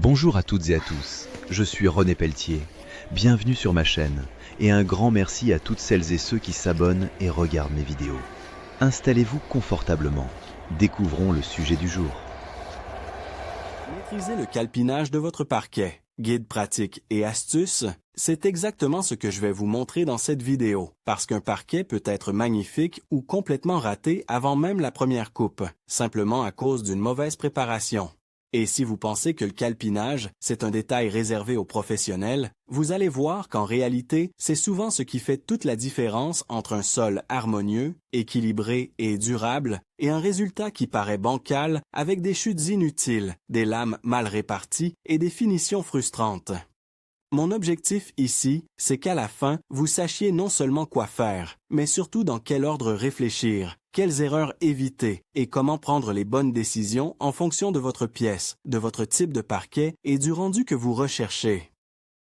Bonjour à toutes et à tous, je suis René Pelletier. Bienvenue sur ma chaîne et un grand merci à toutes celles et ceux qui s'abonnent et regardent mes vidéos. Installez-vous confortablement, découvrons le sujet du jour. Maîtriser le calpinage de votre parquet. Guide pratique et astuces, c'est exactement ce que je vais vous montrer dans cette vidéo, parce qu'un parquet peut être magnifique ou complètement raté avant même la première coupe, simplement à cause d'une mauvaise préparation. Et si vous pensez que le calpinage, c'est un détail réservé aux professionnels, vous allez voir qu'en réalité, c'est souvent ce qui fait toute la différence entre un sol harmonieux, équilibré et durable, et un résultat qui paraît bancal avec des chutes inutiles, des lames mal réparties et des finitions frustrantes. Mon objectif ici, c'est qu'à la fin, vous sachiez non seulement quoi faire, mais surtout dans quel ordre réfléchir, quelles erreurs éviter et comment prendre les bonnes décisions en fonction de votre pièce, de votre type de parquet et du rendu que vous recherchez.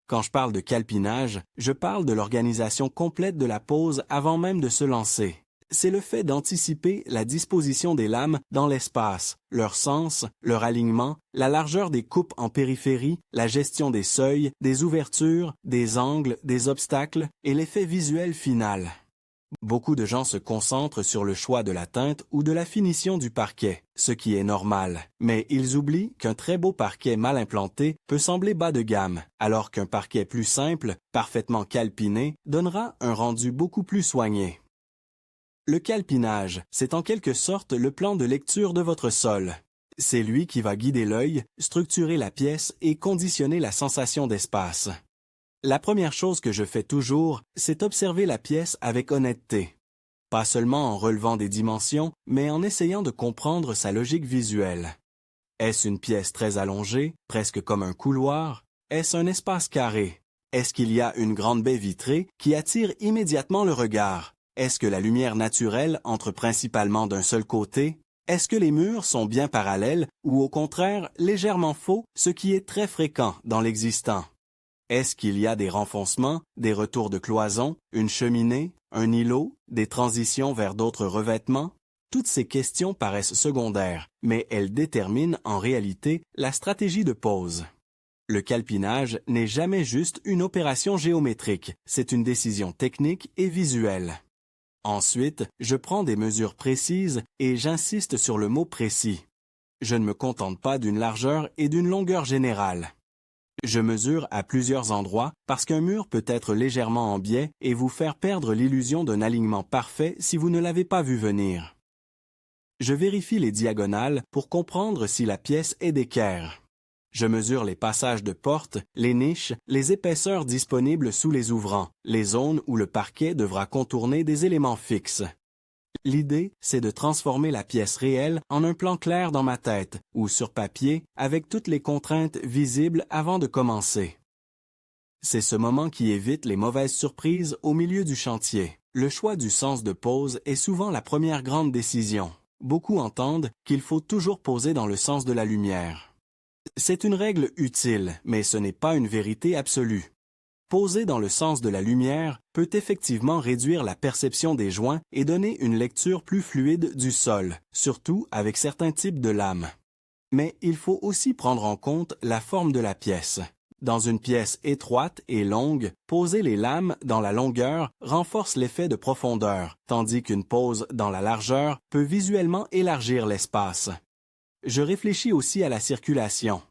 Quand je parle de calpinage, je parle de l'organisation complète de la pose avant même de se lancer. C'est le fait d'anticiper la disposition des lames dans l'espace, leur sens, leur alignement, la largeur des coupes en périphérie, la gestion des seuils, des ouvertures, des angles, des obstacles et l'effet visuel final. Beaucoup de gens se concentrent sur le choix de la teinte ou de la finition du parquet, ce qui est normal, mais ils oublient qu'un très beau parquet mal implanté peut sembler bas de gamme, alors qu'un parquet plus simple, parfaitement calpiné, donnera un rendu beaucoup plus soigné. Le calpinage, c'est en quelque sorte le plan de lecture de votre sol. C'est lui qui va guider l'œil, structurer la pièce et conditionner la sensation d'espace. La première chose que je fais toujours, c'est observer la pièce avec honnêteté. Pas seulement en relevant des dimensions, mais en essayant de comprendre sa logique visuelle. Est-ce une pièce très allongée, presque comme un couloir? Est-ce un espace carré? Est-ce qu'il y a une grande baie vitrée qui attire immédiatement le regard? Est-ce que la lumière naturelle entre principalement d'un seul côté? Est-ce que les murs sont bien parallèles ou au contraire légèrement faux, ce qui est très fréquent dans l'existant? Est-ce qu'il y a des renfoncements, des retours de cloison, une cheminée, un îlot, des transitions vers d'autres revêtements? Toutes ces questions paraissent secondaires, mais elles déterminent en réalité la stratégie de pose. Le calpinage n'est jamais juste une opération géométrique, c'est une décision technique et visuelle. Ensuite, je prends des mesures précises et j'insiste sur le mot précis. Je ne me contente pas d'une largeur et d'une longueur générale. Je mesure à plusieurs endroits parce qu'un mur peut être légèrement en biais et vous faire perdre l'illusion d'un alignement parfait si vous ne l'avez pas vu venir. Je vérifie les diagonales pour comprendre si la pièce est d'équerre. Je mesure les passages de porte, les niches, les épaisseurs disponibles sous les ouvrants, les zones où le parquet devra contourner des éléments fixes. L'idée, c'est de transformer la pièce réelle en un plan clair dans ma tête, ou sur papier, avec toutes les contraintes visibles avant de commencer. C'est ce moment qui évite les mauvaises surprises au milieu du chantier. Le choix du sens de pose est souvent la première grande décision. Beaucoup entendent qu'il faut toujours poser dans le sens de la lumière. C'est une règle utile, mais ce n'est pas une vérité absolue. Poser dans le sens de la lumière peut effectivement réduire la perception des joints et donner une lecture plus fluide du sol, surtout avec certains types de lames. Mais il faut aussi prendre en compte la forme de la pièce. Dans une pièce étroite et longue, poser les lames dans la longueur renforce l'effet de profondeur, tandis qu'une pose dans la largeur peut visuellement élargir l'espace. Je réfléchis aussi à la circulation.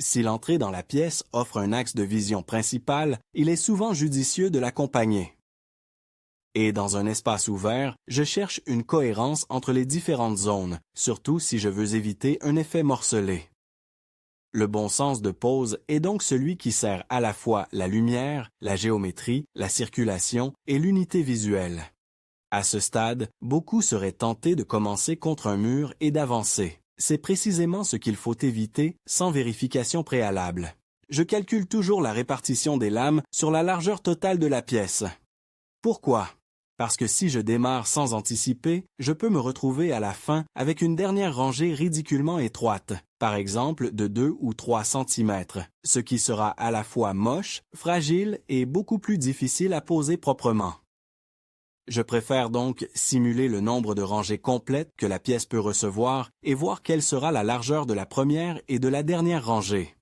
Si l'entrée dans la pièce offre un axe de vision principal, il est souvent judicieux de l'accompagner. Et dans un espace ouvert, je cherche une cohérence entre les différentes zones, surtout si je veux éviter un effet morcelé. Le bon sens de pose est donc celui qui sert à la fois la lumière, la géométrie, la circulation et l'unité visuelle. À ce stade, beaucoup seraient tentés de commencer contre un mur et d'avancer. C'est précisément ce qu'il faut éviter sans vérification préalable. Je calcule toujours la répartition des lames sur la largeur totale de la pièce. Pourquoi? Parce que si je démarre sans anticiper, je peux me retrouver à la fin avec une dernière rangée ridiculement étroite, par exemple de 2 ou 3 cm, ce qui sera à la fois moche, fragile et beaucoup plus difficile à poser proprement. Je préfère donc simuler le nombre de rangées complètes que la pièce peut recevoir et voir quelle sera la largeur de la première et de la dernière rangée.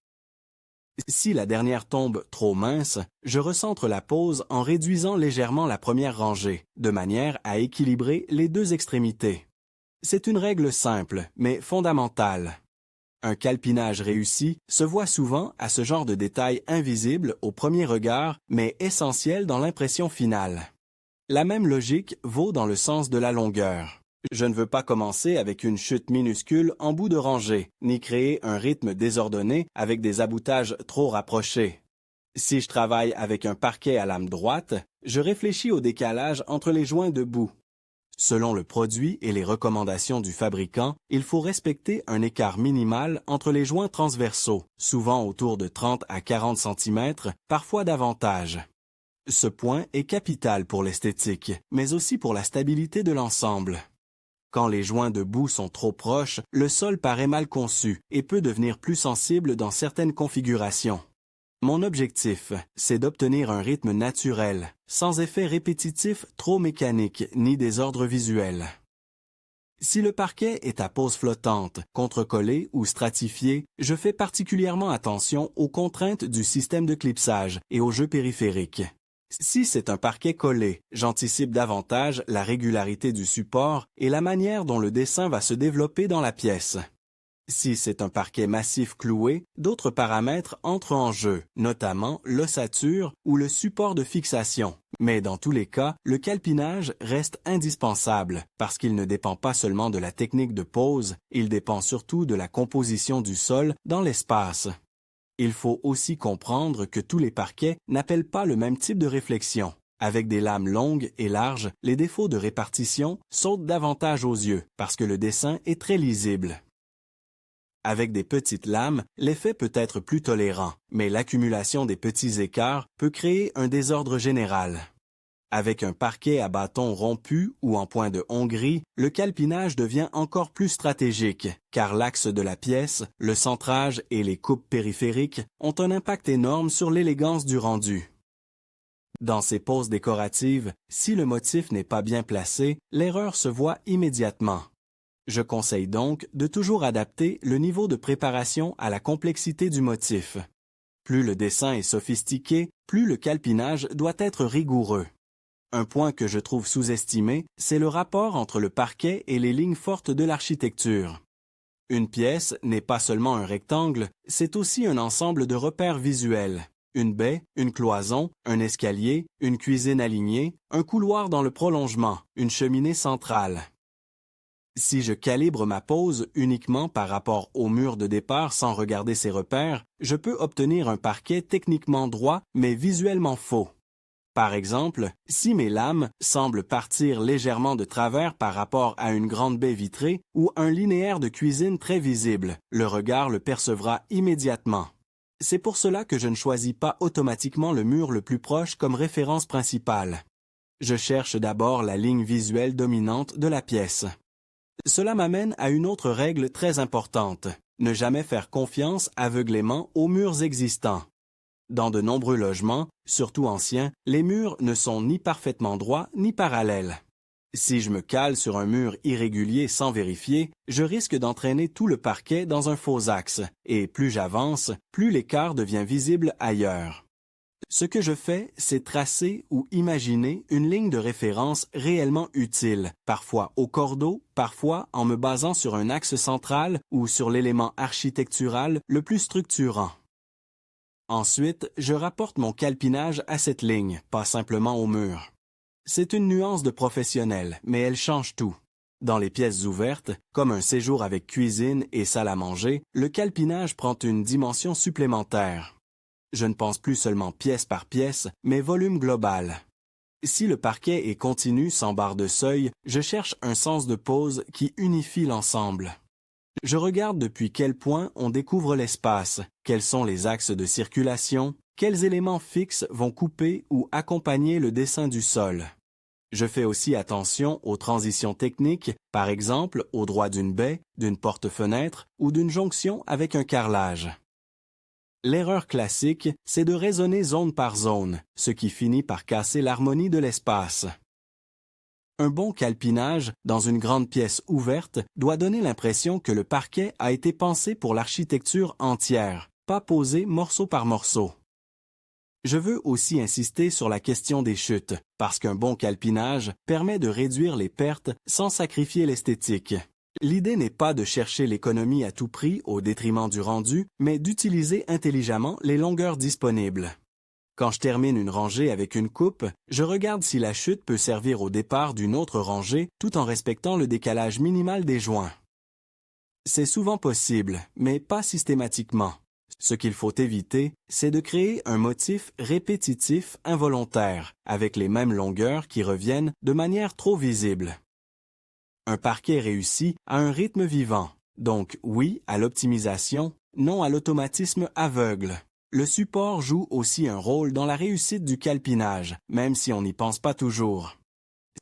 Si la dernière tombe trop mince, je recentre la pose en réduisant légèrement la première rangée, de manière à équilibrer les deux extrémités. C'est une règle simple, mais fondamentale. Un calpinage réussi se voit souvent à ce genre de détails invisibles au premier regard, mais essentiels dans l'impression finale. La même logique vaut dans le sens de la longueur. Je ne veux pas commencer avec une chute minuscule en bout de rangée, ni créer un rythme désordonné avec des aboutages trop rapprochés. Si je travaille avec un parquet à lame droite, je réfléchis au décalage entre les joints de bout. Selon le produit et les recommandations du fabricant, il faut respecter un écart minimal entre les joints transversaux, souvent autour de 30 à 40 cm, parfois davantage. Ce point est capital pour l'esthétique, mais aussi pour la stabilité de l'ensemble. Quand les joints de bout sont trop proches, le sol paraît mal conçu et peut devenir plus sensible dans certaines configurations. Mon objectif, c'est d'obtenir un rythme naturel, sans effet répétitif trop mécanique ni désordre visuel. Si le parquet est à pose flottante, contre-collé ou stratifié, je fais particulièrement attention aux contraintes du système de clipsage et aux jeux périphériques. Si c'est un parquet collé, j'anticipe davantage la régularité du support et la manière dont le dessin va se développer dans la pièce. Si c'est un parquet massif cloué, d'autres paramètres entrent en jeu, notamment l'ossature ou le support de fixation. Mais dans tous les cas, le calpinage reste indispensable parce qu'il ne dépend pas seulement de la technique de pose, il dépend surtout de la composition du sol dans l'espace. Il faut aussi comprendre que tous les parquets n'appellent pas le même type de réflexion. Avec des lames longues et larges, les défauts de répartition sautent davantage aux yeux parce que le dessin est très lisible. Avec des petites lames, l'effet peut être plus tolérant, mais l'accumulation des petits écarts peut créer un désordre général. Avec un parquet à bâton rompu ou en point de Hongrie, le calpinage devient encore plus stratégique, car l'axe de la pièce, le centrage et les coupes périphériques ont un impact énorme sur l'élégance du rendu. Dans ces poses décoratives, si le motif n'est pas bien placé, l'erreur se voit immédiatement. Je conseille donc de toujours adapter le niveau de préparation à la complexité du motif. Plus le dessin est sophistiqué, plus le calpinage doit être rigoureux. Un point que je trouve sous-estimé, c'est le rapport entre le parquet et les lignes fortes de l'architecture. Une pièce n'est pas seulement un rectangle, c'est aussi un ensemble de repères visuels. Une baie, une cloison, un escalier, une cuisine alignée, un couloir dans le prolongement, une cheminée centrale. Si je calibre ma pose uniquement par rapport au mur de départ sans regarder ces repères, je peux obtenir un parquet techniquement droit mais visuellement faux. Par exemple, si mes lames semblent partir légèrement de travers par rapport à une grande baie vitrée ou un linéaire de cuisine très visible, le regard le percevra immédiatement. C'est pour cela que je ne choisis pas automatiquement le mur le plus proche comme référence principale. Je cherche d'abord la ligne visuelle dominante de la pièce. Cela m'amène à une autre règle très importante, ne jamais faire confiance aveuglément aux murs existants. Dans de nombreux logements, surtout anciens, les murs ne sont ni parfaitement droits ni parallèles. Si je me cale sur un mur irrégulier sans vérifier, je risque d'entraîner tout le parquet dans un faux axe, et plus j'avance, plus l'écart devient visible ailleurs. Ce que je fais, c'est tracer ou imaginer une ligne de référence réellement utile, parfois au cordeau, parfois en me basant sur un axe central ou sur l'élément architectural le plus structurant. Ensuite, je rapporte mon calpinage à cette ligne, pas simplement au mur. C'est une nuance de professionnel, mais elle change tout. Dans les pièces ouvertes, comme un séjour avec cuisine et salle à manger, le calpinage prend une dimension supplémentaire. Je ne pense plus seulement pièce par pièce, mais volume global. Si le parquet est continu sans barre de seuil, je cherche un sens de pose qui unifie l'ensemble. Je regarde depuis quel point on découvre l'espace, quels sont les axes de circulation, quels éléments fixes vont couper ou accompagner le dessin du sol. Je fais aussi attention aux transitions techniques, par exemple au droit d'une baie, d'une porte-fenêtre ou d'une jonction avec un carrelage. L'erreur classique, c'est de raisonner zone par zone, ce qui finit par casser l'harmonie de l'espace. Un bon calpinage, dans une grande pièce ouverte, doit donner l'impression que le parquet a été pensé pour l'architecture entière, pas posé morceau par morceau. Je veux aussi insister sur la question des chutes, parce qu'un bon calpinage permet de réduire les pertes sans sacrifier l'esthétique. L'idée n'est pas de chercher l'économie à tout prix au détriment du rendu, mais d'utiliser intelligemment les longueurs disponibles. Quand je termine une rangée avec une coupe, je regarde si la chute peut servir au départ d'une autre rangée tout en respectant le décalage minimal des joints. C'est souvent possible, mais pas systématiquement. Ce qu'il faut éviter, c'est de créer un motif répétitif involontaire, avec les mêmes longueurs qui reviennent de manière trop visible. Un parquet réussi a un rythme vivant, donc oui à l'optimisation, non à l'automatisme aveugle. Le support joue aussi un rôle dans la réussite du calpinage, même si on n'y pense pas toujours.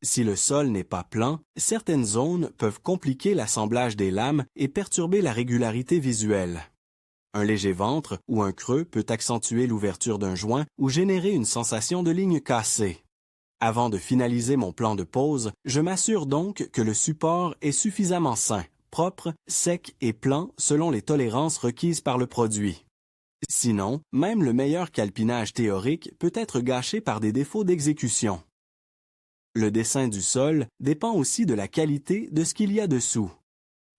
Si le sol n'est pas plan, certaines zones peuvent compliquer l'assemblage des lames et perturber la régularité visuelle. Un léger ventre ou un creux peut accentuer l'ouverture d'un joint ou générer une sensation de ligne cassée. Avant de finaliser mon plan de pose, je m'assure donc que le support est suffisamment sain, propre, sec et plan selon les tolérances requises par le produit. Sinon, même le meilleur calpinage théorique peut être gâché par des défauts d'exécution. Le dessin du sol dépend aussi de la qualité de ce qu'il y a dessous.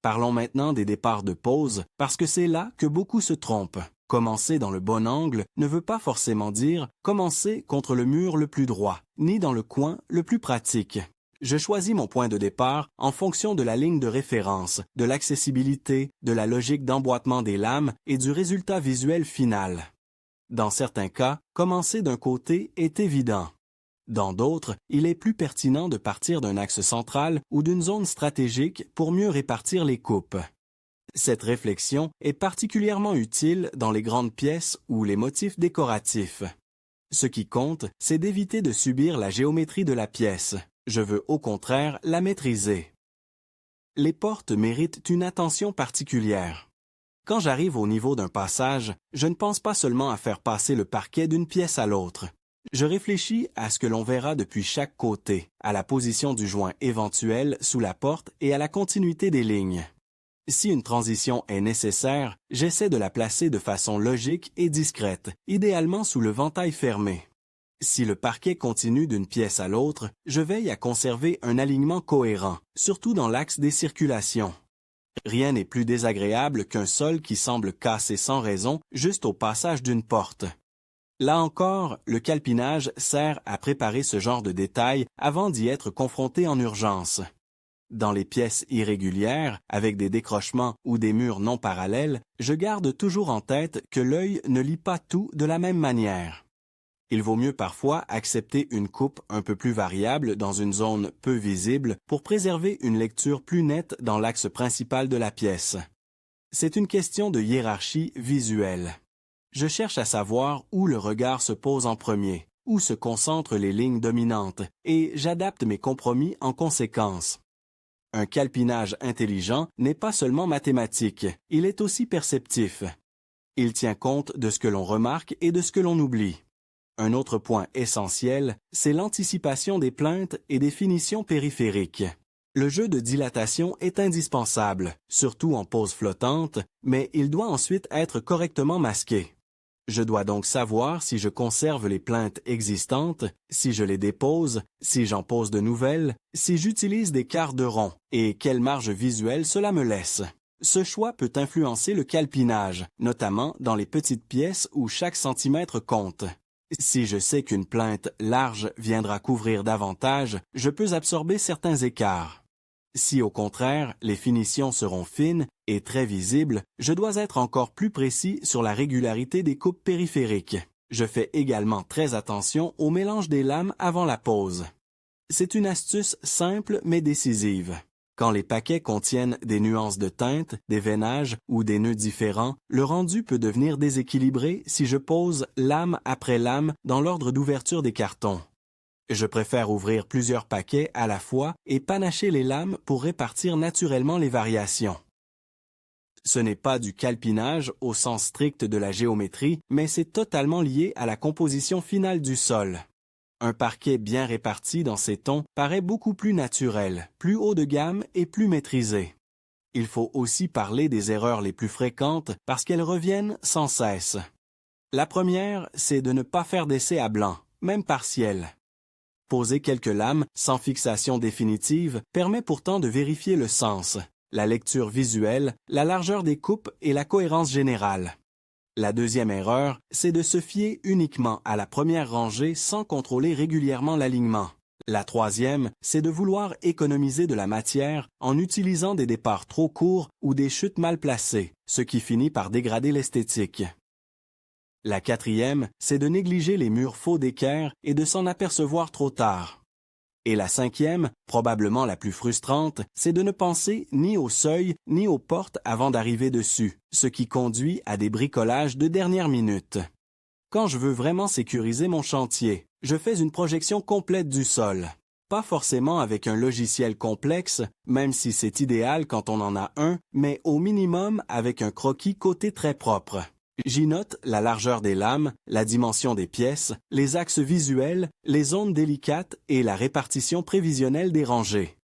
Parlons maintenant des départs de pose, parce que c'est là que beaucoup se trompent. Commencer dans le bon angle ne veut pas forcément dire commencer contre le mur le plus droit, ni dans le coin le plus pratique. Je choisis mon point de départ en fonction de la ligne de référence, de l'accessibilité, de la logique d'emboîtement des lames et du résultat visuel final. Dans certains cas, commencer d'un côté est évident. Dans d'autres, il est plus pertinent de partir d'un axe central ou d'une zone stratégique pour mieux répartir les coupes. Cette réflexion est particulièrement utile dans les grandes pièces ou les motifs décoratifs. Ce qui compte, c'est d'éviter de subir la géométrie de la pièce. Je veux au contraire la maîtriser. Les portes méritent une attention particulière. Quand j'arrive au niveau d'un passage, je ne pense pas seulement à faire passer le parquet d'une pièce à l'autre. Je réfléchis à ce que l'on verra depuis chaque côté, à la position du joint éventuel sous la porte et à la continuité des lignes. Si une transition est nécessaire, j'essaie de la placer de façon logique et discrète, idéalement sous le ventail fermé. Si le parquet continue d'une pièce à l'autre, je veille à conserver un alignement cohérent, surtout dans l'axe des circulations. Rien n'est plus désagréable qu'un sol qui semble cassé sans raison juste au passage d'une porte. Là encore, le calpinage sert à préparer ce genre de détails avant d'y être confronté en urgence. Dans les pièces irrégulières, avec des décrochements ou des murs non parallèles, je garde toujours en tête que l'œil ne lit pas tout de la même manière. Il vaut mieux parfois accepter une coupe un peu plus variable dans une zone peu visible pour préserver une lecture plus nette dans l'axe principal de la pièce. C'est une question de hiérarchie visuelle. Je cherche à savoir où le regard se pose en premier, où se concentrent les lignes dominantes, et j'adapte mes compromis en conséquence. Un calpinage intelligent n'est pas seulement mathématique, il est aussi perceptif. Il tient compte de ce que l'on remarque et de ce que l'on oublie. Un autre point essentiel, c'est l'anticipation des plaintes et des finitions périphériques. Le jeu de dilatation est indispensable, surtout en pose flottante, mais il doit ensuite être correctement masqué. Je dois donc savoir si je conserve les plaintes existantes, si je les dépose, si j'en pose de nouvelles, si j'utilise des quarts de rond et quelle marge visuelle cela me laisse. Ce choix peut influencer le calpinage, notamment dans les petites pièces où chaque centimètre compte. Si je sais qu'une plainte large viendra couvrir davantage, je peux absorber certains écarts. Si au contraire, les finitions seront fines et très visibles, je dois être encore plus précis sur la régularité des coupes périphériques. Je fais également très attention au mélange des lames avant la pose. C'est une astuce simple mais décisive. Quand les paquets contiennent des nuances de teinte, des veinages ou des nœuds différents, le rendu peut devenir déséquilibré si je pose lame après lame dans l'ordre d'ouverture des cartons. Je préfère ouvrir plusieurs paquets à la fois et panacher les lames pour répartir naturellement les variations. Ce n'est pas du calpinage au sens strict de la géométrie, mais c'est totalement lié à la composition finale du sol. Un parquet bien réparti dans ses tons paraît beaucoup plus naturel, plus haut de gamme et plus maîtrisé. Il faut aussi parler des erreurs les plus fréquentes parce qu'elles reviennent sans cesse. La première, c'est de ne pas faire d'essai à blanc, même partiel. Poser quelques lames sans fixation définitive permet pourtant de vérifier le sens, la lecture visuelle, la largeur des coupes et la cohérence générale. La deuxième erreur, c'est de se fier uniquement à la première rangée sans contrôler régulièrement l'alignement. La troisième, c'est de vouloir économiser de la matière en utilisant des départs trop courts ou des chutes mal placées, ce qui finit par dégrader l'esthétique. La quatrième, c'est de négliger les murs faux d'équerre et de s'en apercevoir trop tard. Et la cinquième, probablement la plus frustrante, c'est de ne penser ni au seuil ni aux portes avant d'arriver dessus, ce qui conduit à des bricolages de dernière minute. Quand je veux vraiment sécuriser mon chantier, je fais une projection complète du sol. Pas forcément avec un logiciel complexe, même si c'est idéal quand on en a un, mais au minimum avec un croquis côté très propre. J'y note la largeur des lames, la dimension des pièces, les axes visuels, les zones délicates et la répartition prévisionnelle des rangées.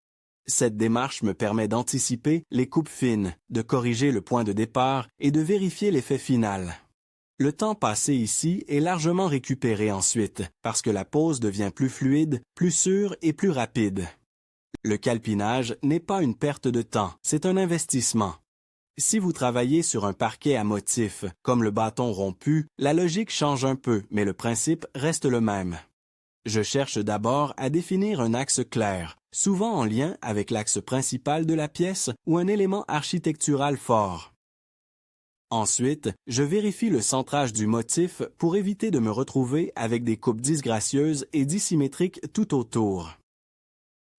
Cette démarche me permet d'anticiper les coupes fines, de corriger le point de départ et de vérifier l'effet final. Le temps passé ici est largement récupéré ensuite, parce que la pose devient plus fluide, plus sûre et plus rapide. Le calpinage n'est pas une perte de temps, c'est un investissement. Si vous travaillez sur un parquet à motif, comme le bâton rompu, la logique change un peu, mais le principe reste le même. Je cherche d'abord à définir un axe clair, souvent en lien avec l'axe principal de la pièce ou un élément architectural fort. Ensuite, je vérifie le centrage du motif pour éviter de me retrouver avec des coupes disgracieuses et dissymétriques tout autour.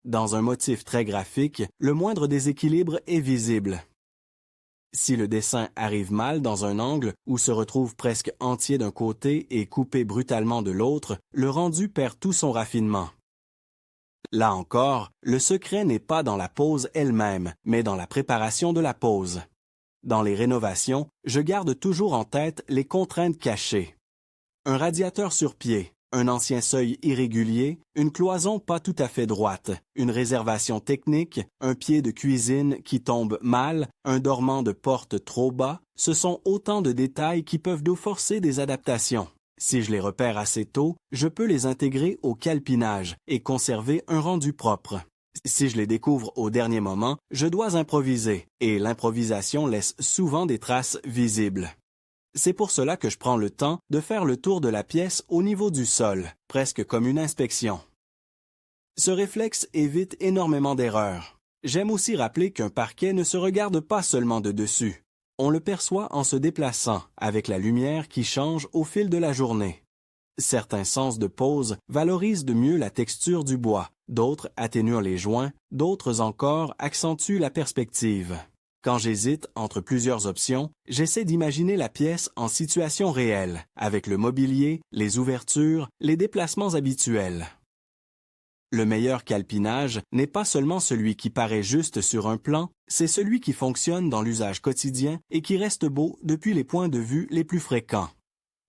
Dans un motif très graphique, le moindre déséquilibre est visible. Si le dessin arrive mal dans un angle ou se retrouve presque entier d'un côté et coupé brutalement de l'autre, le rendu perd tout son raffinement. Là encore, le secret n'est pas dans la pose elle-même, mais dans la préparation de la pose. Dans les rénovations, je garde toujours en tête les contraintes cachées. Un radiateur sur pied, un ancien seuil irrégulier, une cloison pas tout à fait droite, une réservation technique, un pied de cuisine qui tombe mal, un dormant de porte trop bas, ce sont autant de détails qui peuvent nous forcer des adaptations. Si je les repère assez tôt, je peux les intégrer au calpinage et conserver un rendu propre. Si je les découvre au dernier moment, je dois improviser, et l'improvisation laisse souvent des traces visibles. C'est pour cela que je prends le temps de faire le tour de la pièce au niveau du sol, presque comme une inspection. Ce réflexe évite énormément d'erreurs. J'aime aussi rappeler qu'un parquet ne se regarde pas seulement de dessus. On le perçoit en se déplaçant, avec la lumière qui change au fil de la journée. Certains sens de pose valorisent de mieux la texture du bois, d'autres atténuent les joints, d'autres encore accentuent la perspective. Quand j'hésite entre plusieurs options, j'essaie d'imaginer la pièce en situation réelle, avec le mobilier, les ouvertures, les déplacements habituels. Le meilleur calpinage n'est pas seulement celui qui paraît juste sur un plan, c'est celui qui fonctionne dans l'usage quotidien et qui reste beau depuis les points de vue les plus fréquents.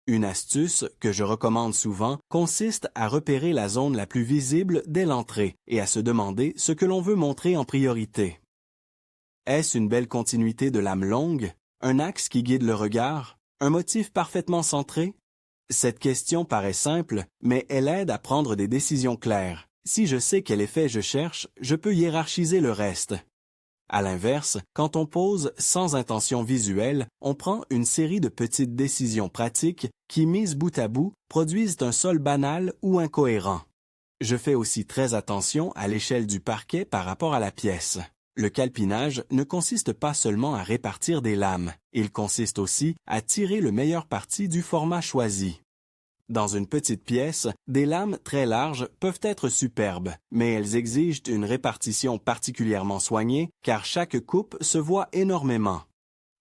Une astuce que je recommande souvent consiste à repérer la zone la plus visible dès l'entrée et à se demander ce que l'on veut montrer en priorité. Est-ce une belle continuité de lame longue, un axe qui guide le regard, un motif parfaitement centré? Cette question paraît simple, mais elle aide à prendre des décisions claires. Si je sais quel effet je cherche, je peux hiérarchiser le reste. À l'inverse, quand on pose sans intention visuelle, on prend une série de petites décisions pratiques qui, mises bout à bout, produisent un sol banal ou incohérent. Je fais aussi très attention à l'échelle du parquet par rapport à la pièce. Le calpinage ne consiste pas seulement à répartir des lames, il consiste aussi à tirer le meilleur parti du format choisi. Dans une petite pièce, des lames très larges peuvent être superbes, mais elles exigent une répartition particulièrement soignée car chaque coupe se voit énormément.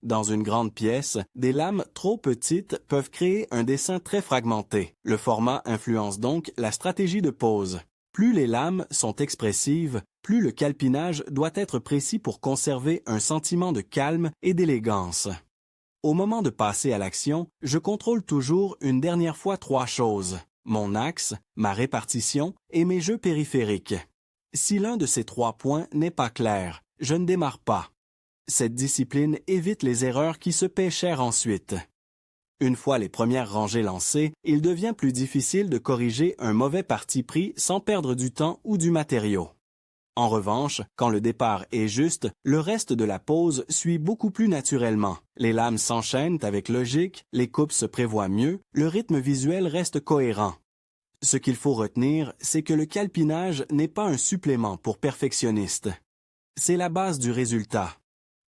Dans une grande pièce, des lames trop petites peuvent créer un dessin très fragmenté. Le format influence donc la stratégie de pose. Plus les lames sont expressives, plus le calpinage doit être précis pour conserver un sentiment de calme et d'élégance. Au moment de passer à l'action, je contrôle toujours une dernière fois 3 choses: mon axe, ma répartition et mes jeux périphériques. Si l'un de ces 3 points n'est pas clair, je ne démarre pas. Cette discipline évite les erreurs qui se paient cher ensuite. Une fois les premières rangées lancées, il devient plus difficile de corriger un mauvais parti pris sans perdre du temps ou du matériau. En revanche, quand le départ est juste, le reste de la pose suit beaucoup plus naturellement. Les lames s'enchaînent avec logique, les coupes se prévoient mieux, le rythme visuel reste cohérent. Ce qu'il faut retenir, c'est que le calpinage n'est pas un supplément pour perfectionnistes. C'est la base du résultat.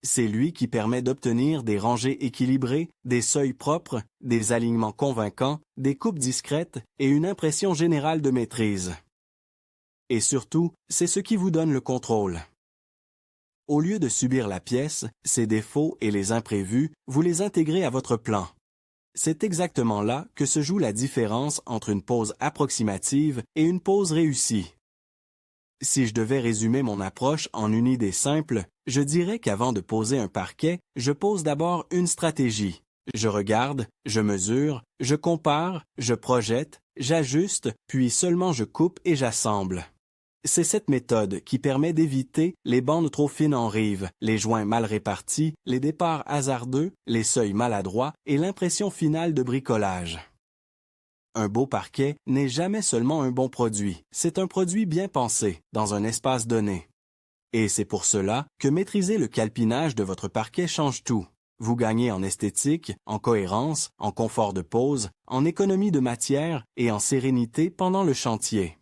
C'est lui qui permet d'obtenir des rangées équilibrées, des seuils propres, des alignements convaincants, des coupes discrètes et une impression générale de maîtrise. Et surtout, c'est ce qui vous donne le contrôle. Au lieu de subir la pièce, ses défauts et les imprévus, vous les intégrez à votre plan. C'est exactement là que se joue la différence entre une pose approximative et une pose réussie. Si je devais résumer mon approche en une idée simple, je dirais qu'avant de poser un parquet, je pose d'abord une stratégie. Je regarde, je mesure, je compare, je projette, j'ajuste, puis seulement je coupe et j'assemble. C'est cette méthode qui permet d'éviter les bandes trop fines en rive, les joints mal répartis, les départs hasardeux, les seuils maladroits et l'impression finale de bricolage. Un beau parquet n'est jamais seulement un bon produit, c'est un produit bien pensé, dans un espace donné. Et c'est pour cela que maîtriser le calpinage de votre parquet change tout. Vous gagnez en esthétique, en cohérence, en confort de pose, en économie de matière et en sérénité pendant le chantier.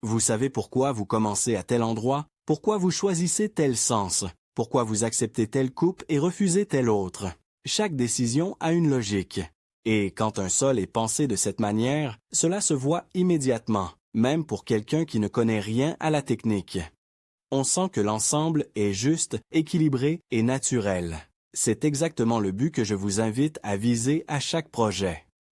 Vous savez pourquoi vous commencez à tel endroit, pourquoi vous choisissez tel sens, pourquoi vous acceptez telle coupe et refusez telle autre. Chaque décision a une logique. Et quand un sol est pensé de cette manière, cela se voit immédiatement, même pour quelqu'un qui ne connaît rien à la technique. On sent que l'ensemble est juste, équilibré et naturel. C'est exactement le but que je vous invite à viser à chaque projet.